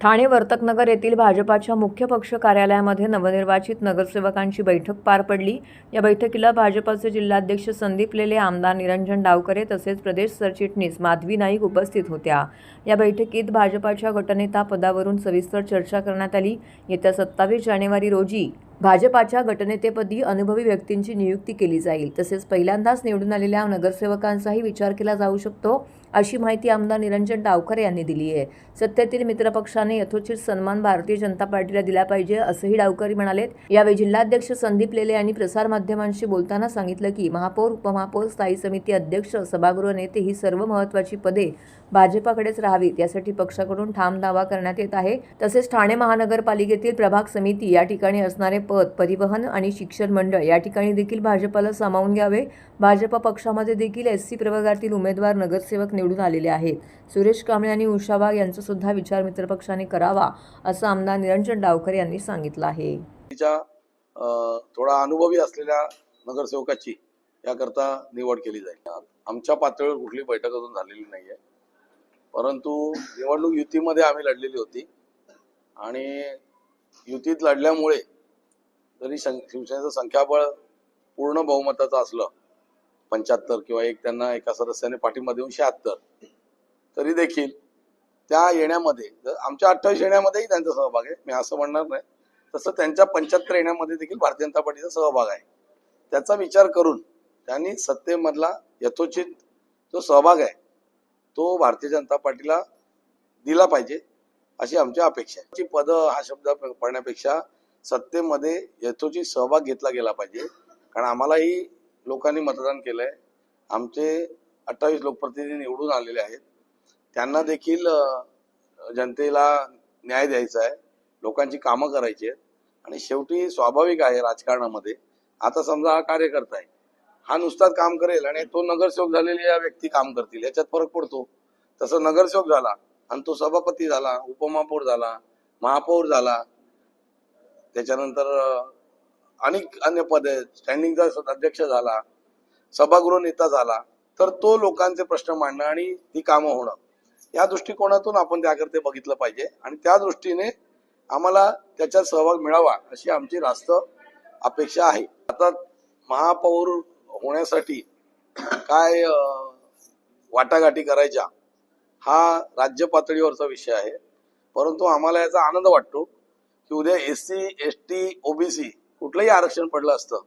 ठाणे वर्तकनगर येथील भाजपाच्या मुख्य पक्ष कार्यालयामध्ये नवनिर्वाचित नगरसेवकांची बैठक पार पडली। या बैठकीला भाजपाचे जिल्हाध्यक्ष संदीप लेले, आमदार निरंजन डावखरे तसेच प्रदेश सरचिटणीस माधवी नाईक उपस्थित होत्या। या बैठकीत भाजपाच्या गटनेता पदावरून सविस्तर चर्चा करण्यात आली। येत्या 27 जानेवारी रोजी भाजपाच्या गटनेतेपदी अनुभवी व्यक्तींची नियुक्ती केली जाईल। तसेच पहिल्यांदाच निवडून आलेल्या नगरसेवकांचाही विचार केला जाऊ शकतो, अशी माहिती आमदार निरंजन डावखरे यांनी दिली आहे। सत्तेतील मित्रपक्षाने यथोचित सन्मान भारतीय जनता पार्टीला दिला पाहिजे, असंही डावखरे म्हणालेत। यावेळी जिल्हाध्यक्ष संदीप लेले यांनी प्रसारमाध्यमांशी बोलताना सांगितलं की महापौर, उपमहापौर, स्थायी समिती अध्यक्ष, सभागृह नेते ही सर्व महत्त्वाची पदे भाजपाकडेच राहावीत, यासाठी पक्षाकडून ठाम दावा करण्यात येत आहे। तसेच ठाणे महानगरपालिकेतील प्रभाग समिती या ठिकाणी असणारे पद, परिवहन आणि शिक्षण मंडळ या ठिकाणी देखील भाजपाला सामावून घ्यावे। भाजप पक्षामध्ये देखील एससी प्रवर्गातील उमेदवार नगरसेवक निवडून आलेले आहेत। सुरेश कांबळे आणि उषा वाघ यांचा सुद्धा विचार मित्रपक्षाने करावा, असं आमदार निरंजन डावखरे यांनी सांगितलं आहे। थोडा अनुभवी असलेल्या नगरसेवकाची याकरता निवड केली जाईल। आमच्या पातळीवर कुठली बैठक अजून झालेली नाहीये, परंतु निवडणूक युतीमध्ये आम्ही लढलेली होती आणि युतीत लढल्यामुळे जरी शिवसेनेचं संख्याबळ पूर्ण बहुमताचं असलं 75 किंवा त्यांना एका सदस्याने पाठिंबा देऊन 76, तरी देखील त्या येण्यामध्ये आमच्या 28 येण्यामध्येही त्यांचा सहभाग आहे, मी असं म्हणणार नाही। तसं त्यांच्या 75 येण्यामध्ये देखील भारतीय जनता पार्टीचा सहभाग आहे। त्याचा विचार करून त्यांनी सत्तेमधला यथोचित जो सहभाग आहे तो भारतीय जनता पार्टीला दिला पाहिजे, अशी आमची अपेक्षा आहे। पद हा शब्द पडण्यापेक्षा सत्तेमध्ये यथोचित सहभाग घेतला गेला पाहिजे, कारण आम्हालाही लोकांनी मतदान केलंय। आमचे 28 लोकप्रतिनिधी निवडून आलेले आहेत, त्यांना देखील जनतेला न्याय द्यायचा आहे, लोकांची कामं करायची आहेत। आणि शेवटी स्वाभाविक आहे राजकारणामध्ये, आता समजा हा कार्यकर्ता आहे, हा नुसताच काम करेल आणि तो नगरसेवक झालेले या व्यक्ती काम करतील, याच्यात फरक पडतो। तसं नगरसेवक झाला आणि तो सभापती झाला, उपमहापौर झाला, महापौर झाला, त्याच्यानंतर अनेक अन्य पदे, स्टँडिंगचा अध्यक्ष झाला, सभागृह नेता झाला, तर तो लोकांचे प्रश्न मांडणं आणि ती कामं होणं, या दृष्टिकोनातून आपण त्याकडे बघितलं पाहिजे आणि त्या दृष्टीने आम्हाला त्याच्यात सहभाग मिळावा, अशी आमची रास्त अपेक्षा आहे। आता महापौर होण्यासाठी काय वाटाघाटी करायच्या हा राज्य पातळीवरचा विषय आहे, परंतु आम्हाला याचा आनंद वाटतो की उद्या एससी, एसटी, ओबीसी कुठलंही आरक्षण पडलं असतं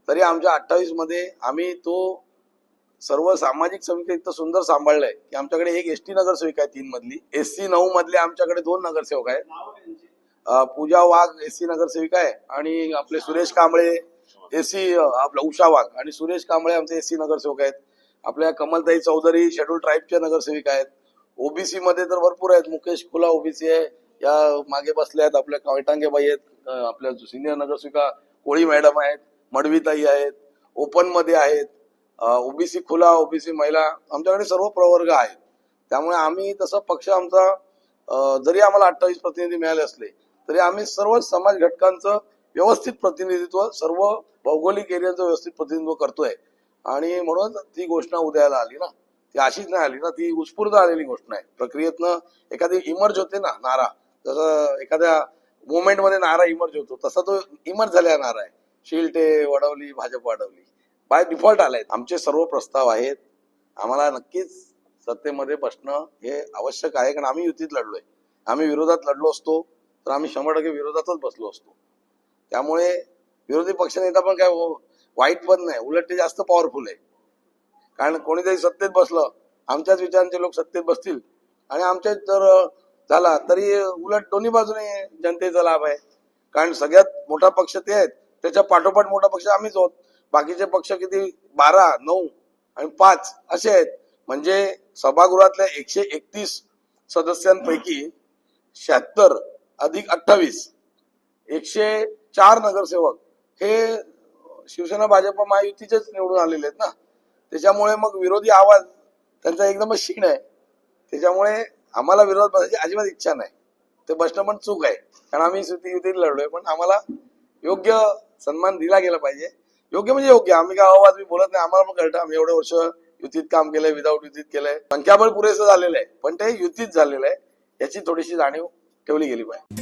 तरी आमच्या 28 मध्ये आम्ही तो सर्व सामाजिक समिती इतकं सुंदर सांभाळलंय की आमच्याकडे एक एसटी नगरसेवक आहे 3 मधली, एससी 9 मधले आमच्याकडे 2 नगरसेवक आहेत। पूजा वाघ एससी नगरसेविका आहे आणि आपले सुरेश कांबळे एससी, आपला उषा वाघ आणि सुरेश कांबळे आमचे एससी नगरसेवक आहेत। आपल्या कमलताई चौधरी शेड्यूल ट्राईबच्या नगरसेविका आहेत। ओबीसी मध्ये तर भरपूर आहेत, मुकेश खुला ओबीसी आहे, या मागे बसल्या आहेत, आपल्या कवटांगे बाई आहेत, आपल्या सिनियर नगरसेविका कोळी मॅडम आहेत, मडवीताई आहेत, ओपन मध्ये आहेत, ओबीसी खुला, ओबीसी महिला, आमच्याकडे सर्व प्रवर्ग आहेत। त्यामुळे आम्ही तसं पक्ष आमचा जरी आम्हाला 28 प्रतिनिधी मिळाले असले तरी आम्ही सर्व समाज घटकांचं व्यवस्थित प्रतिनिधित्व, सर्व भौगोलिक एरियाचं व्यवस्थित प्रतिनिधित्व करतोय। आणि म्हणून ती घोषणा उद्याला आली ना, ती अशीच नाही आली ना, ती उत्स्फूर्त आलेली घोषणा आहे। प्रक्रियेतनं एखादी इमर्ज होते ना नारा, जसं एखाद्या मुवमेंट मध्ये नारा इमर्ज होतो तसा तो इमर्ज झालेला नारा आहे। शिलटे वडवली, भाजप वाढवली, बाय डिफॉल्ट आलाय। आमचे सर्व प्रस्ताव आहेत, आम्हाला नक्कीच सत्तेमध्ये बसणं हे आवश्यक आहे, कारण आम्ही युतीत लढलोय। आम्ही विरोधात लढलो असतो तर आम्ही 100% विरोधातच बसलो असतो। त्यामुळे विरोधी पक्षनेता पण काय वाईट पण नाही, उलट ते जास्त पॉवरफुल आहे, कारण कोणीतरी सत्तेत बसलं, आमच्याच विचारांचे लोक सत्तेत बसतील आणि आमच्याच जर झाला तरी उलट दोन्ही बाजूने जनतेचा लाभ आहे, कारण सगळ्यात मोठा पक्ष ते आहेत, त्याच्या पाठोपाठ मोठा पक्ष आम्हीच आहोत। बाकीचे पक्ष किती 12, 9 आणि 5 असे आहेत, म्हणजे सभागृहातल्या 131 सदस्यांपैकी 76 अधिक 28 104 नगरसेवक हे शिवसेना भाजप महायुतीचेच निवडून आलेले आहेत ना। त्याच्यामुळे मग विरोधी आवाज त्यांचा एकदमच क्षीण आहे। त्याच्यामुळे आम्हाला विरोध बसायची अजिबात इच्छा नाही, ते बसणं पण चूक आहे, कारण आम्ही युतीत लढलोय, पण आम्हाला योग्य सन्मान दिला गेला पाहिजे। योग्य म्हणजे योग्य, आम्ही काय आवाज मी बोलत नाही, आम्हाला पण कळतं, आम्ही एवढे वर्ष युतीत काम केलंय, विदाऊट युतीत केलंय, संख्याबळ पुरेसं झालेलं आहे, पण ते युतीत झालेलं आहे याची थोडीशी जाणीव ठेवली गेली पाहिजे.